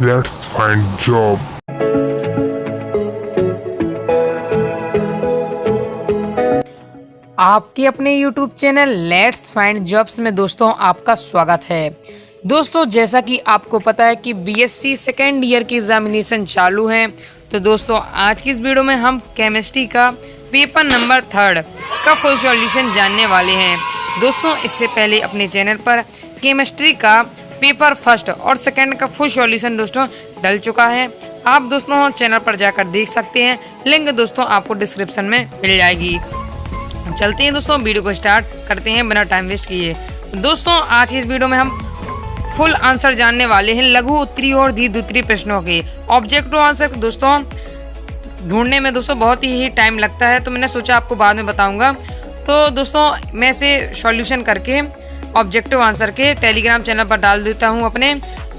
Let's find job. आपके अपने YouTube channel let's find jobs में दोस्तों आपका स्वागत है। दोस्तों जैसा कि आपको पता है कि बीएससी सेकेंड ईयर की एग्जामिनेशन चालू है, तो दोस्तों आज की इस वीडियो में हम केमिस्ट्री का पेपर नंबर 3 का फुल सॉल्यूशन जानने वाले हैं। दोस्तों इससे पहले अपने चैनल पर केमिस्ट्री का पेपर 1 और 2 का फुल सॉल्यूशन दोस्तों डल चुका है। आप दोस्तों चैनल पर जाकर देख सकते हैं, लिंक दोस्तों आपको डिस्क्रिप्शन में मिल जाएगी। चलते हैं दोस्तों वीडियो को स्टार्ट करते हैं बिना टाइम वेस्ट किए। दोस्तों आज की इस वीडियो में हम फुल आंसर जानने वाले हैं लघु उत्तरी और दीर्घ उत्तरी प्रश्नों के। ऑब्जेक्टिव आंसर दोस्तों ढूंढने में दोस्तों बहुत ही टाइम लगता है, तो मैंने सोचा आपको बाद में बताऊंगा। तो दोस्तों मैं इसे सॉल्यूशन करके ऑब्जेक्टिव आंसर के टेलीग्राम चैनल पर डाल देता हूँ अपने,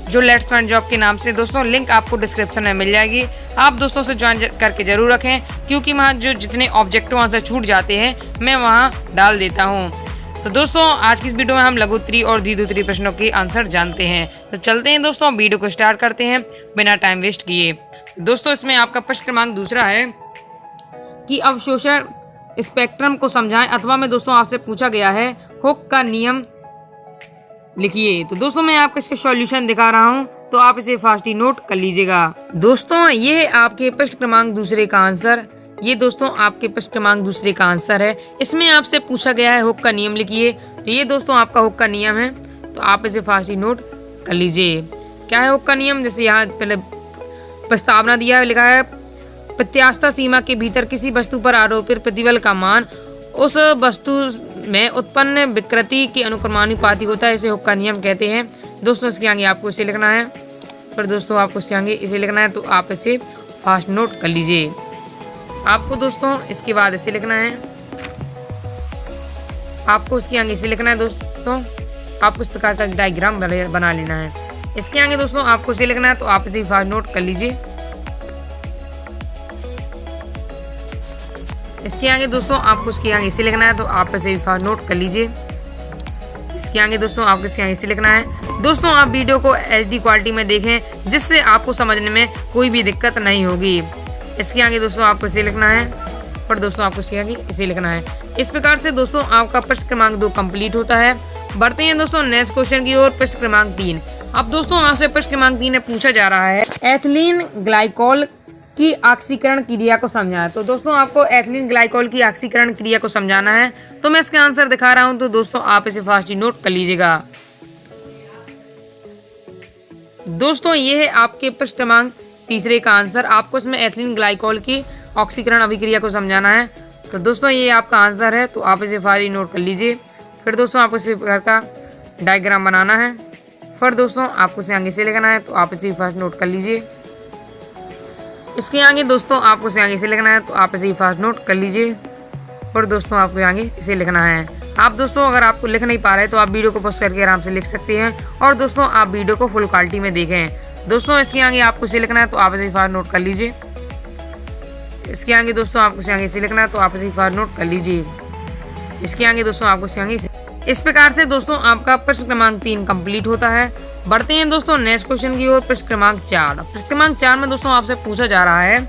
जो लेट्स फाइंड जॉब के नाम से। दोस्तों लिंक आपको डिस्क्रिप्शन में मिल जाएगी, आप दोस्तों से ज्वाइन करके जरूर रखें, क्योंकि वहाँ जो जितने ऑब्जेक्टिव आंसर छूट जाते हैं मैं वहाँ डाल देता हूँ। तो दोस्तों आज की इस वीडियो में हम लघु उत्तरी और दीर्घ उत्तरी प्रश्नों के आंसर जानते हैं। तो चलते हैं दोस्तों वीडियो को स्टार्ट करते हैं बिना टाइम वेस्ट किए। दोस्तों इसमें आपका प्रश्न क्रमांक 2 है कि अवशोषण स्पेक्ट्रम को समझाएं, अथवा में दोस्तों आपसे पूछा गया है हुक का नियम लिखिए। तो दोस्तों मैं आपको इसका सॉल्यूशन दिखा रहा हूं, तो आप इसे फास्ट ही नोट कर लीजिएगा। दोस्तों ये आपके प्रश्न क्रमांक 2 का आंसर, ये दोस्तों आपके प्रश्न क्रमांक 2 का आंसर है। इसमें आपसे पूछा गया है हुक का नियम लिखिए, तो ये दोस्तों आपका हुक का नियम है, तो आप इसे फास्ट ही नोट कर लीजिए। क्या है हुक का नियम? जैसे यहाँ पहले प्रस्तावना दिया है, लिखा है प्रत्यास्था सीमा के भीतर किसी वस्तु पर आरोपित प्रतिबल का मान उस वस्तु में उत्पन्न विकृति के अनुक्रमानुपाती होता है, इसे हुक का नियम कहते हैं। दोस्तों इसके आगे आपको इसे लिखना है, पर दोस्तों आपको इसके आगे इसे लिखना है, तो आप इसे फास्ट नोट कर लीजिए। आपको दोस्तों इसके बाद इसे लिखना है, आपको इसके आगे इसे लिखना है। दोस्तों आपको इस प्रकार का डायग्राम बना लेना है। इसके आगे दोस्तों आपको इसे लिखना है, तो आप इसे फास्ट नोट कर लीजिए। इसके आगे दोस्तों आपको इसके आगे इसे लिखना है, तो आप इसे फास्ट नोट कर लीजिए। इसके आगे दोस्तों आपको इसके आगे इसे लिखना है। दोस्तों आप वीडियो को HD क्वालिटी में देखें, जिससे आपको समझने में कोई भी दिक्कत नहीं होगी। इसके आगे दोस्तों आपको इसे लिखना है, पर दोस्तों आपको इसके आगे इसे लिखना है। इस प्रकार से दोस्तों आपका प्रश्न क्रमांक 2 कंप्लीट होता है। बढ़ते हैं दोस्तों नेक्स्ट क्वेश्चन की ओर, प्रश्न क्रमांक 3। अब दोस्तों आपसे प्रश्न क्रमांक 3 में पूछा जा रहा है एथिलीन ग्लाइकोल की ऑक्सीकरण क्रिया को समझाएं। तो दोस्तों आपको एथिलीन ग्लाइकोल की ऑक्सीकरण क्रिया को समझाना है, तो मैं इसका आंसर दिखा रहा हूं, तो दोस्तों आप इसे फास्ट ही नोट कर लीजिएगा। दोस्तों ये है आपके प्रश्न क्रमांक 3 का आंसर। आपको इसमें एथिलीन ग्लाइकोल की ऑक्सीकरण अभिक्रिया को समझाना है, तो दोस्तों ये आपका आंसर है, तो आप इसे फास्ट ही नोट कर लीजिए। फिर दोस्तों आपको इसी प्रकार का डायग्राम बनाना है, फिर दोस्तों आपको इसे आगे से लिखना है, तो आप इसे फास्ट नोट कर लीजिए। इसके आगे दोस्तों आपको इसे आगे से लिखना है, तो आप इसे फास्ट नोट कर लीजिए। और दोस्तों आपको आगे इसे लिखना है। आप दोस्तों अगर आपको लिख नहीं पा रहे, तो आप वीडियो को पॉज करके आराम से लिख सकते हैं, और दोस्तों आप वीडियो को फुल क्वालिटी में देखें। दोस्तों इसके आगे आपको इसे लिखना है, तो आप इसे फास्ट नोट कर लीजिए। इसके आगे दोस्तों आपको इसे आगे से लिखना है, तो आप इसे फास्ट नोट कर लीजिए। इसके आगे दोस्तों आपको इसे आगे इस प्रकार से दोस्तों आपका प्रश्न क्रमांक 3 कंप्लीट होता है। बढ़ते हैं दोस्तों नेक्स्ट क्वेश्चन की ओर, प्रश्न क्रमांक 4। प्रश्न क्रमांक 4 में दोस्तों आपसे पूछा जा रहा है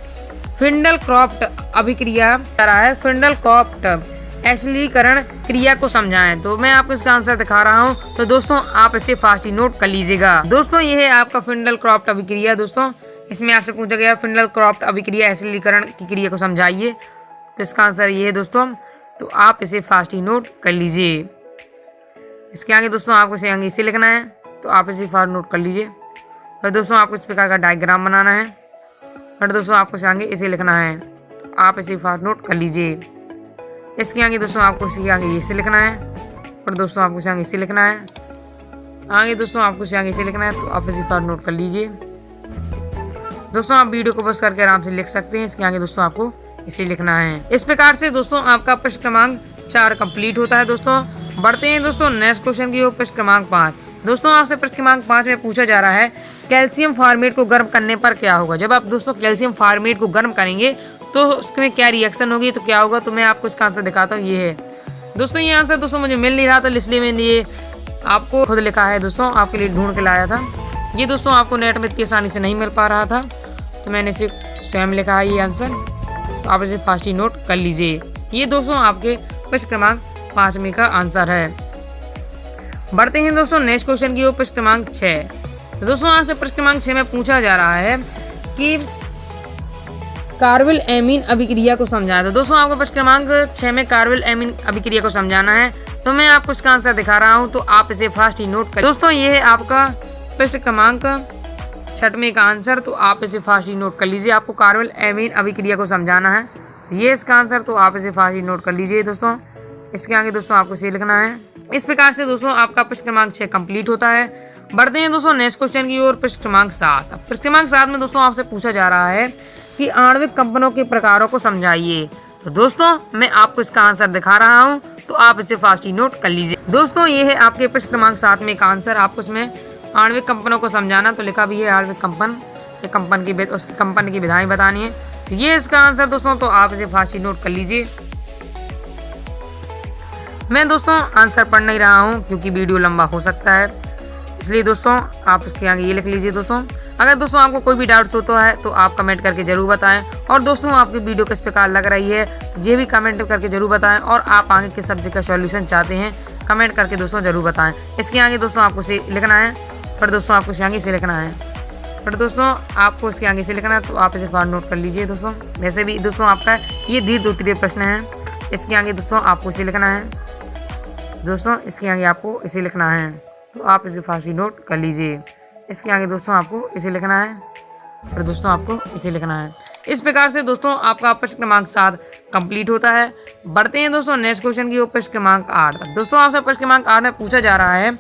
फिंडल क्रॉफ्ट अभिक्रिया जा रहा है फिंडल क्रॉफ्ट एसिडीकरण क्रिया को समझाएं। तो मैं आपको इसका आंसर दिखा रहा हूं, तो दोस्तों आप इसे फास्ट ही नोट कर लीजिएगा। दोस्तों ये है आपका फिंडल क्रॉफ्ट अभिक्रिया। दोस्तों इसमें आपसे पूछा गया फिंडल क्रॉफ्ट अभिक्रिया एसिडीकरण की क्रिया को समझाइए, तो इसका आंसर ये है दोस्तों, तो आप इसे फास्ट ही नोट कर लीजिए। इसके आगे दोस्तों आपको इसे आगे इसे लिखना है, तो आप इसे फास्ट नोट कर लीजिए। फिर दोस्तों आपको इस प्रकार का डायग्राम बनाना है, फिर दोस्तों आपको इसे आगे इसे लिखना है, तो आप इसे फास्ट नोट कर लीजिए। इसके आगे दोस्तों आपको इसे आगे इसे लिखना है, फिर दोस्तों आपको इसे आगे इसे लिखना है। आगे दोस्तों आपको इसे आगे इसे लिखना है, तो आप इसे फास्ट नोट कर लीजिए। दोस्तों आप वीडियो को बस करके आराम से लिख सकते हैं। इसके आगे दोस्तों आपको इसे लिखना है। इस प्रकार से दोस्तों आपका प्रश्न क्रमांक 4 कंप्लीट होता है। दोस्तों बढ़ते हैं दोस्तों नेक्स्ट क्वेश्चन की ओर, प्रश्न क्रमांक 5। दोस्तों आपसे प्रश्न क्रमांक 5 में पूछा जा रहा है कैल्शियम फॉर्मेट को गर्म करने पर क्या होगा। जब आप दोस्तों कैल्शियम फॉर्मेट को गर्म करेंगे, तो उसमें क्या रिएक्शन होगी, तो क्या होगा, तो मैं आपको इसका आंसर दिखाता हूँ। ये है दोस्तों, ये आंसर दोस्तों मुझे मिल नहीं रहा था, इसलिए मैंने ये आपको खुद लिखा है दोस्तों, आपके लिए ढूंढ के लाया था। ये दोस्तों आपको नेट में इतनी आसानी से नहीं मिल पा रहा था, तो मैंने इसे स्वयं लिखा है ये आंसर, तो आप इसे फास्ट ही नोट कर लीजिए। ये दोस्तों आपके प्रश्न क्रमांक 5 का आंसर है। बढ़ते हैं दोस्तों नेक्स्ट क्वेश्चन की ओर, प्रश्न क्रमांक 6। तो दोस्तों आपसे प्रश्न क्रमांक 6 में पूछा जा रहा है कि कार्बिल एमीन अभिक्रिया को समझाएं। तो दोस्तों आपको प्रश्न क्रमांक 6 में कार्बिल एमीन अभिक्रिया को समझाना है, तो मैं आपको इसका आंसर दिखा रहा हूं, तो आप इसे फास्ट ही नोट करें। दोस्तों ये है आपका प्रश्न क्रमांक 6 का आंसर, तो आप इसे फास्ट ही नोट कर लीजिए। आपको कार्बिल एमीन अभिक्रिया को समझाना है, ये इसका आंसर, तो आप इसे फास्ट ही नोट कर लीजिए। दोस्तों इसके आगे दोस्तों आपको इसे लिखना है। इस प्रकार से दोस्तों आपका प्रश्न क्रमांक 6 कंप्लीट होता है। बढ़ते हैं दोस्तों नेक्स्ट क्वेश्चन की ओर, प्रश्न क्रमांक 7। प्रश्न क्रमांक 7 में दोस्तों आपसे पूछा जा रहा है कि आणविक कंपनों के प्रकारों को समझाइए। तो दोस्तों मैं आपको इसका आंसर दिखा रहा हूं, तो आप इसे फास्ट ही नोट कर लीजिए। दोस्तों ये है आपके प्रश्न क्रमांक 7 का आंसर। आपको इसमें आणविक कंपनों को समझाना, तो लिखा भी है आणविक कंपन, ये कंपन की विधाएं बतानी है, तो ये इसका आंसर दोस्तों, तो आप इसे फास्ट ही नोट कर लीजिए। मैं दोस्तों आंसर पढ़ नहीं रहा हूँ क्योंकि वीडियो लंबा हो सकता है, इसलिए दोस्तों आप इसके आगे ये लिख लीजिए। दोस्तों अगर दोस्तों आपको कोई भी डाउट्स होता है तो आप कमेंट करके जरूर बताएं, और दोस्तों आपकी वीडियो किस प्रकार लग रही है ये भी कमेंट करके जरूर बताएं, और आप आगे किस सब्जेक्ट का सॉल्यूशन चाहते हैं कमेंट करके दोस्तों जरूर बताएं। इसके आगे दोस्तों आपको इसे लिखना है, फिर दोस्तों आपको इसके आगे इसे लिखना है, फिर दोस्तों आपको इसके आगे से लिखना है, तो आप इसे फास्ट नोट कर लीजिए। दोस्तों वैसे भी दोस्तों आपका ये दीर्घ उत्तरीय प्रश्न है, इसके आगे दोस्तों आपको इसे लिखना है, दोस्तों इसके आगे आपको इसे लिखना है, तो आप इसे फास्ट ही नोट कर लीजिए। इसके आगे दोस्तों आपको इसे लिखना है, और दोस्तों आपको इसे लिखना है। इस प्रकार से दोस्तों आपका प्रश्न क्रमांक 7 कंप्लीट होता है। बढ़ते हैं दोस्तों नेक्स्ट क्वेश्चन की ओर, प्रश्न क्रमांक 8। दोस्तों आपसे प्रश्न क्रमांक 8 में पूछा जा रहा है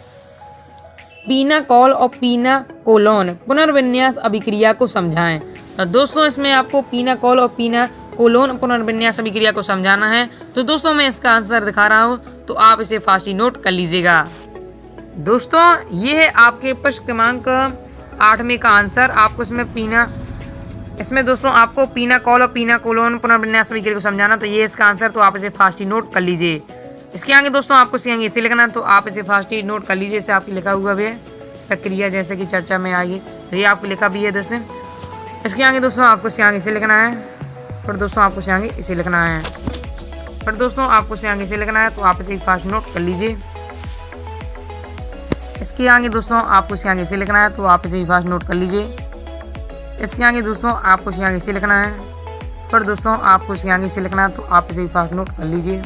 पीना कॉल और पीना कोलोन पुनर्विन्यास अभिक्रिया को समझाएं। तो दोस्तों इसमें आपको पीना कॉल और पीना कोलोन पुनर्विन्यास अभिक्रिया को समझाना है, तो दोस्तों मैं इसका आंसर दिखा रहा हूँ, तो आप इसे फास्ट ही नोट कर लीजिएगा। दोस्तों ये है आपके प्रश्न क्रमांक 8 का आंसर। आपको इसमें दोस्तों आपको पीना कॉल और पीना कोलोन पुनर्विन्यास अभिक्रिया को समझाना, तो ये इसका आंसर, तो आप इसे फास्ट ही नोट कर लीजिए। इसके आगे दोस्तों आपको इसे लिखना, तो आप इसे फास्ट ही नोट कर लीजिए। इसे आपकी लिखा हुआ भी है, प्रक्रिया जैसे कि चर्चा में आएगी, तो ये आपको लिखा भी है दोस्तों। इसके आगे दोस्तों आपको इसे लिखना है, फिर दोस्तों आपको इसे लिखना है, फिर दोस्तों आपको इसे लिखना है, तो आप इसे फास्ट नोट कर लीजिए। इसके आगे दोस्तों आपको इसे लिखना है, तो आप इसे फास्ट नोट कर लीजिए। इसके आगे दोस्तों आपको इसे लिखना है, फिर दोस्तों आपको इसे लिखना है, तो आप इसे फास्ट नोट कर लीजिए।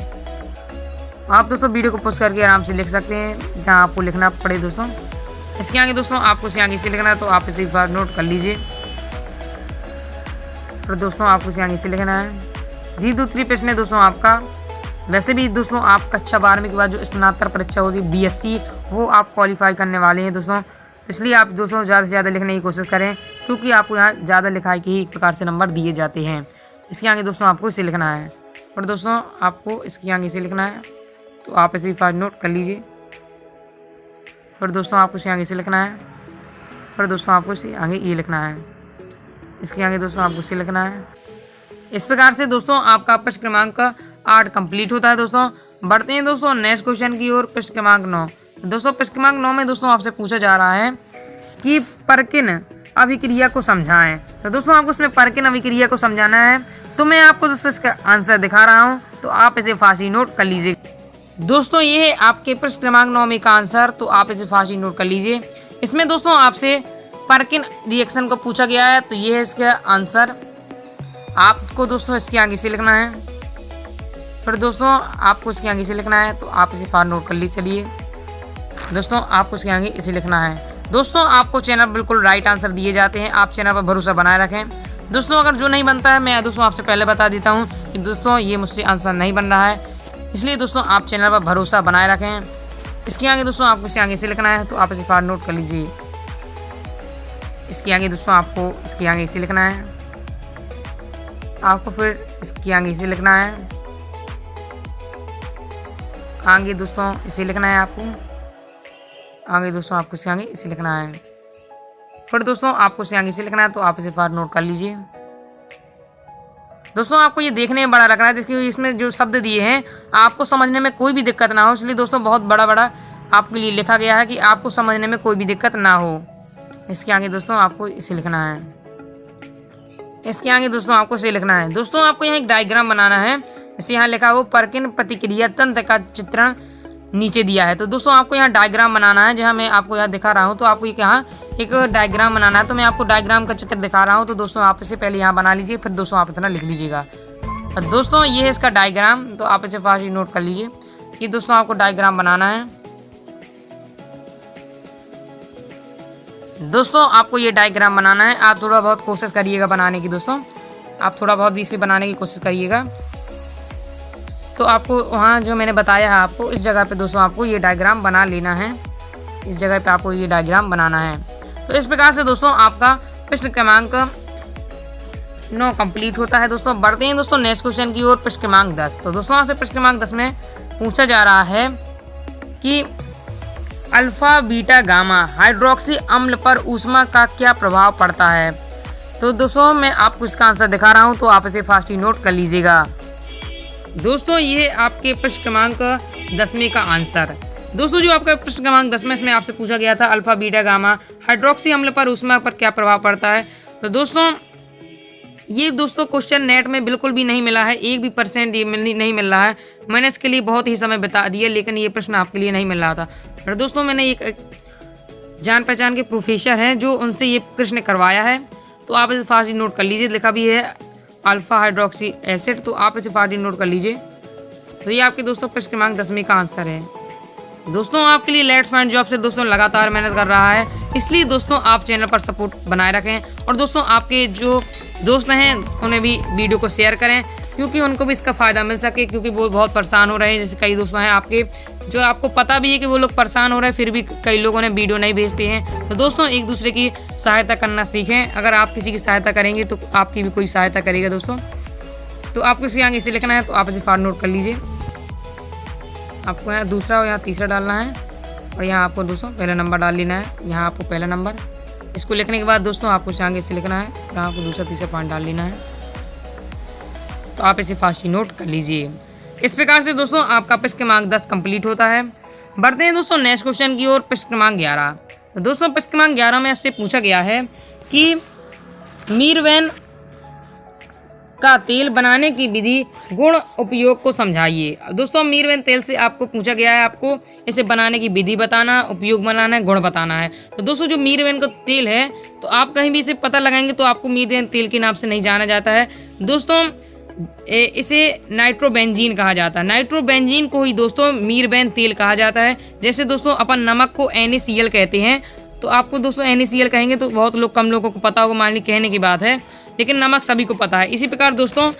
आप दोस्तों वीडियो को पॉज करके आराम से लिख सकते हैं जहां आपको लिखना पड़े। दोस्तों इसके आगे दोस्तों आपको इसे लिखना है, तो आप इसे फास्ट नोट कर लीजिए। फिर दोस्तों आपको इसे लिखना है। दीर्घ उत्तरीय प्रश्न है दोस्तों आपका। वैसे भी दोस्तों आप कक्षा 12 के बाद जो स्नातक परीक्षा होगी BSc, वो आप क्वालिफाई करने वाले हैं दोस्तों, इसलिए आप दोस्तों ज़्यादा से ज़्यादा लिखने की कोशिश करें, क्योंकि आपको यहाँ ज़्यादा लिखाई के ही एक प्रकार से नंबर दिए जाते हैं। इसके आगे दोस्तों आपको इसे लिखना है, और दोस्तों आपको इसके आगे इसे लिखना है, तो आप इसे फास्ट नोट कर लीजिए। फिर दोस्तों आपको इसे आगे इसे लिखना है, फिर दोस्तों आपको इसे आगे ये लिखना है, इसके आगे दोस्तों आपको इसे लिखना है। इस प्रकार से दोस्तों आपका प्रश्न क्रमांक 8 कंप्लीट होता है। दोस्तों बढ़ते हैं दोस्तों नेक्स्ट क्वेश्चन की ओर, प्रश्न क्रमांक 9। दोस्तों प्रश्न क्रमांक 9 में दोस्तों आपसे पूछा जा रहा है कि परकिन अभिक्रिया को समझाएं। तो दोस्तों आपको इसमें परकिन अभिक्रिया को समझाना है, तो मैं आपको दोस्तों इसका आंसर दिखा रहा हूँ, तो आप इसे फास्ट ही नोट कर लीजिए। दोस्तों ये है आपके प्रश्न क्रमांक 9 का आंसर, तो आप इसे फास्ट ही नोट कर लीजिए। इसमें दोस्तों आपसे परकिन रिएक्शन को पूछा गया है, तो ये है इसका आंसर। आपको दोस्तों इसके आगे से लिखना है, फिर दोस्तों आपको इसके आगे से लिखना है, तो आप इसे फास्ट नोट कर लीजिए। चलिए दोस्तों आपको इसके आगे इसे लिखना है। दोस्तों आपको चैनल बिल्कुल राइट आंसर दिए जाते हैं, आप चैनल पर भरोसा बनाए रखें। दोस्तों अगर जो नहीं बनता है, मैं दोस्तों आपसे पहले बता देता हूँ कि दोस्तों ये मुझसे आंसर नहीं बन रहा है, इसलिए दोस्तों आप चैनल पर भरोसा बनाए रखें। इसके आगे दोस्तों आपको इसे आगे से लिखना है, तो आप इसे फास्ट नोट कर लीजिए। इसके आगे दोस्तों आपको इसके आगे इसे लिखना है, आपको फिर इसके आगे इसे लिखना है, आगे दोस्तों इसे लिखना है, आपको आगे दोस्तों आपको इसे आगे इसे लिखना है, फिर दोस्तों आपको इसे आगे इसे लिखना है, तो आप इसे फास्ट नोट कर लीजिए। दोस्तों आपको ये देखने में बड़ा रखना है, जिसकी इसमें जो शब्द दिए हैं आपको समझने में कोई भी दिक्कत ना हो, इसलिए दोस्तों बहुत बड़ा बड़ा आपके लिए लिखा गया है कि आपको समझने में कोई भी दिक्कत ना हो। इसके आगे दोस्तों आपको इसे लिखना है। इसके आगे दोस्तों आपको इसे लिखना है। दोस्तों आपको यहाँ एक डायग्राम बनाना है। इसे यहाँ लिखा हो परकिन प्रतिक्रिया तंत्र का चित्रण नीचे दिया है। तो दोस्तों आपको यहाँ डायग्राम बनाना है। जहाँ मैं आपको यहाँ दिखा रहा हूँ तो आपको यहाँ एक डायग्राम बनाना है। तो मैं आपको डायग्राम का चित्र दिखा रहा हूँ। तो दोस्तों आप इसे पहले यहाँ बना लीजिए, फिर दोस्तों आप इतना लिख लीजिएगा। तो दोस्तों ये है इसका डायग्राम। तो आप इसे फास्ट ही नोट कर लीजिए। ये दोस्तों आपको डायग्राम बनाना है। दोस्तों आपको ये डायग्राम बनाना है। आप थोड़ा बहुत कोशिश करिएगा बनाने की। दोस्तों आप थोड़ा बहुत भी इसे बनाने की कोशिश करिएगा। तो आपको वहाँ जो मैंने बताया है आपको इस जगह पे दोस्तों आपको ये डायग्राम बना लेना है। इस जगह पे आपको ये डायग्राम बनाना है। तो इस प्रकार से दोस्तों आपका प्रश्न क्रमांक 9 कंप्लीट होता है। दोस्तों बढ़ते हैं दोस्तों नेक्स्ट क्वेश्चन की ओर, प्रश्न क्रमांक 10। तो दोस्तों आपसे प्रश्न क्रमांक 10 में पूछा जा रहा है कि अल्फा बीटा गामा हाइड्रोक्सी अम्ल पर ऊष्मा का क्या प्रभाव पड़ता है। तो दोस्तों मैं आपको इसका आंसर दिखा रहा हूँ, तो आप इसे फास्ट ही नोट कर लीजिएगा। दोस्तों ये आपके प्रश्न क्रमांक 10वें का आंसर। दोस्तों जो आपका प्रश्न क्रमांक 10वें इसमें आपसे पूछा गया था अल्फा बीटा गामा हाइड्रोक्सी अम्ल पर ऊष्मा पर क्या प्रभाव पड़ता है। तो दोस्तों ये दोस्तों क्वेश्चन नेट में बिल्कुल भी नहीं मिला है, 1% भी नहीं मिल रहा है। मैंने इसके लिए बहुत ही समय बिता दिया, लेकिन ये प्रश्न आपके लिए नहीं मिल रहा था। और दोस्तों मैंने एक जान पहचान के प्रोफेसर हैं जो उनसे ये प्रश्न करवाया है। तो आप इसे फास्ट नोट कर लीजिए। लिखा भी है अल्फा हाइड्रोक्सी एसिड। तो आप इसे फास्ट नोट कर लीजिए। तो ये आपके दोस्तों प्रश्न क्रमांक 10वें का आंसर है। दोस्तों आपके लिए लेट्स फाइंड जॉब से दोस्तों लगातार मेहनत कर रहा है, इसलिए दोस्तों आप चैनल पर सपोर्ट बनाए रखें। और दोस्तों आपके जो दोस्त हैं उन्हें भी वीडियो को शेयर करें, क्योंकि उनको भी इसका फ़ायदा मिल सके, क्योंकि वो बहुत परेशान हो रहे हैं। जैसे कई दोस्त हैं आपके जो आपको पता भी है कि वो लोग परेशान हो रहे हैं, फिर भी कई लोगों ने वीडियो नहीं भेजते हैं। तो दोस्तों एक दूसरे की सहायता करना सीखें। अगर आप किसी की सहायता करेंगे तो आपकी भी कोई सहायता करेगा दोस्तों। तो आपको इसे आगे इसे लिखना है। तो आप इसे फास्ट नोट कर लीजिए। आपको यहाँ दूसरा और यहाँ तीसरा डालना है, और यहाँ आपको दोस्तों पहला नंबर डाल लेना है। यहाँ आपको पहला नंबर, इसको लिखने के बाद दोस्तों आपको इसे आगे से लिखना है। यहाँ आपको दूसरा तीसरा पॉइंट डाल लेना है। तो आप इसे फास्ट ही नोट कर लीजिए। इस प्रकार से दोस्तों आपका प्रश्न क्रमांक 10 कंप्लीट होता है। बढ़ते हैं दोस्तों नेक्स्ट क्वेश्चन की ओर, प्रश्न क्रमांक 11। तो दोस्तों प्रश्न क्रमांक 11 में इससे पूछा गया है कि मीरवेन का तेल बनाने की विधि गुण उपयोग को समझाइए। दोस्तों मीरवेन तेल से आपको पूछा गया है आपको इसे बनाने की विधि बताना, उपयोग बनाना है, गुण बताना है। तो दोस्तों जो मीरवेन का तेल है, तो आप कहीं भी इसे पता लगाएंगे तो आपको मीरवेन तेल के नाम से नहीं जाना जाता है। दोस्तों इसे नाइट्रोबेंजीन कहा जाता है। नाइट्रोबेंजीन को ही दोस्तों मीरवेन तेल कहा जाता है। जैसे दोस्तों अपन नमक को NaCl कहते हैं, तो आपको दोस्तों NaCl कहेंगे तो बहुत लोग कम लोगों को पता होगा, मान ली कहने की बात है, लेकिन नमक सभी को पता है। इसी प्रकार दोस्तों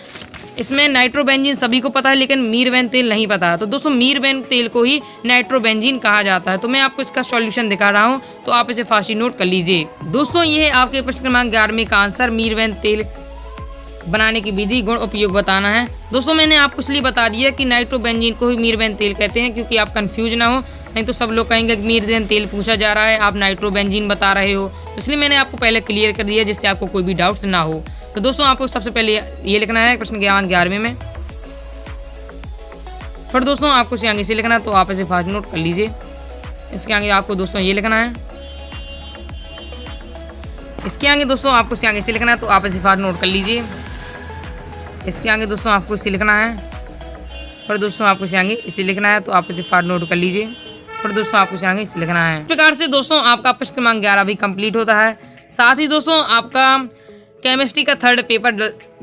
इसमें नाइट्रोबेंजीन सभी को पता है, लेकिन मीरवेन तेल नहीं पता है। तो दोस्तों मीरवेन तेल को ही नाइट्रोबेंजीन कहा जाता है। तो मैं आपको इसका सॉल्यूशन दिखा रहा हूँ, तो आप इसे फास्ट नोट कर लीजिए। दोस्तों ये है आपके प्रश्न क्रमांक 11वें का आंसर। मीरवेन तेल बनाने की विधि गुण उपयोग बताना है। दोस्तों मैंने आपको इसलिए बता दिया कि नाइट्रोबेंजीन को ही मीरवेन तेल कहते हैं, क्योंकि आप कंफ्यूज ना हो, नहीं तो सब लोग कहेंगे कि मीरवेन तेल पूछा जा रहा है, आप नाइट्रोबेंजीन बता रहे हो। इसलिए मैंने आपको पहले क्लियर कर दिया, जिससे आपको कोई भी डाउट्स ना हो। तो दोस्तों आपको सबसे पहले ये लिखना है प्रश्न क्रमांक 11वें में। फिर दोस्तों आपको इसे आगे से लिखना है। तो आप इसे फास्ट नोट कर लीजिए। इसके आगे आपको दोस्तों ये लिखना है। इसके आगे दोस्तों आपको इसे आगे से लिखना है। तो आप इसे फास्ट नोट कर लीजिए। इसके आगे दोस्तों आपको इसे लिखना है। और दोस्तों आपको इसे आगे इसे लिखना है। तो आप इसे फास्ट नोट कर लीजिए। और दोस्तों आपको इसे आगे इसे लिखना है। इस प्रकार से दोस्तों आपका प्रश्न क्रमांक 11 भी कंप्लीट होता है। साथ ही दोस्तों आपका केमिस्ट्री का 3rd पेपर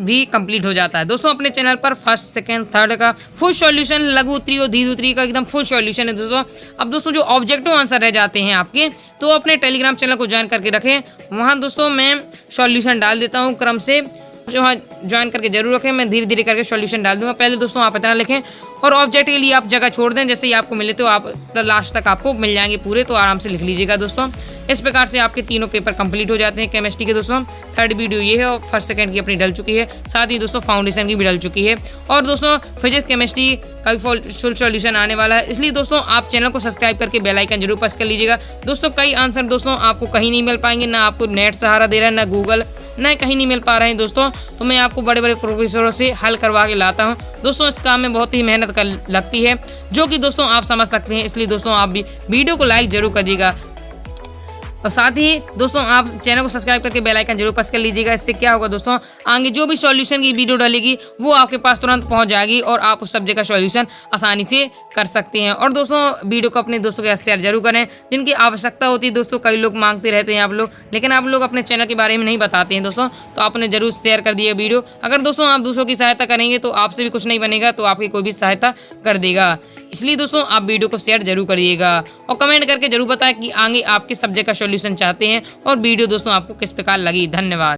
भी कंप्लीट हो जाता है। दोस्तों अपने चैनल पर 1st, 2nd, 3rd का फुल सॉल्यूशन, लघु उत्तरी और दीर्घ उत्तरी का एकदम फुल सॉल्यूशन है दोस्तों। अब दोस्तों जो ऑब्जेक्टिव आंसर रह जाते हैं आपके, तो अपने टेलीग्राम चैनल को ज्वाइन करके रखें। वहाँ दोस्तों मैं सॉल्यूशन डाल देता हूँ क्रम से, जो वहाँ ज्वाइन करके जरूर रखें। मैं धीरे धीरे करके सॉल्यूशन डाल दूंगा। पहले दोस्तों आप इतना लिखें, और ऑब्जेक्ट के लिए आप जगह छोड़ दें। जैसे ही आपको मिले तो आप लास्ट तक आपको मिल जाएंगे पूरे, तो आराम से लिख लीजिएगा दोस्तों। इस प्रकार से आपके तीनों पेपर कंप्लीट हो जाते हैं केमिस्ट्री के दोस्तों। 3rd वीडियो ये है, और 1st, 2nd की अपनी डल चुकी है। साथ ही दोस्तों फाउंडेशन की भी डल चुकी है। और दोस्तों फिजिक्स केमिस्ट्री का भी फुल सॉल्यूशन आने वाला है। इसलिए दोस्तों आप चैनल को सब्सक्राइब करके बेल आइकन जरूर प्रेस कर लीजिएगा दोस्तों। कई आंसर दोस्तों आपको कहीं नहीं मिल पाएंगे, ना आपको नेट सहारा दे रहा है, ना गूगल, ना कहीं नहीं मिल पा रहे हैं दोस्तों। तो मैं आपको बड़े बड़े प्रोफेसरों से हल करवा के लाता हूँ दोस्तों। इस काम में बहुत ही मेहनत कर लगती है, जो कि दोस्तों आप समझ सकते हैं। इसलिए दोस्तों आप भी वीडियो को लाइक जरूर करिएगा। और साथ ही दोस्तों आप चैनल को सब्सक्राइब करके बेल आइकन जरूर प्रेस कर लीजिएगा। इससे क्या होगा दोस्तों, आगे जो भी सॉल्यूशन की वीडियो डालेगी वो आपके पास तुरंत पहुंच जाएगी और आप उस सब्जेक्ट का सॉल्यूशन आसानी से कर सकते हैं। और दोस्तों वीडियो को अपने दोस्तों के साथ शेयर जरूर करें जिनकी आवश्यकता होती है। दोस्तों कई लोग मांगते रहते हैं आप लोग, लेकिन आप लोग अपने चैनल के बारे में नहीं बताते हैं दोस्तों, तो आपने जरूर शेयर कर दिया वीडियो। अगर दोस्तों आप दूसरों की सहायता करेंगे तो आपसे भी कुछ नहीं बनेगा, तो आपकी कोई भी सहायता कर देगा। इसलिए दोस्तों आप वीडियो को शेयर जरूर करिएगा और कमेंट करके जरूर बताएं कि आगे आप किस सब्जेक्ट का सॉल्यूशन चाहते हैं और वीडियो दोस्तों आपको किस प्रकार लगी। धन्यवाद।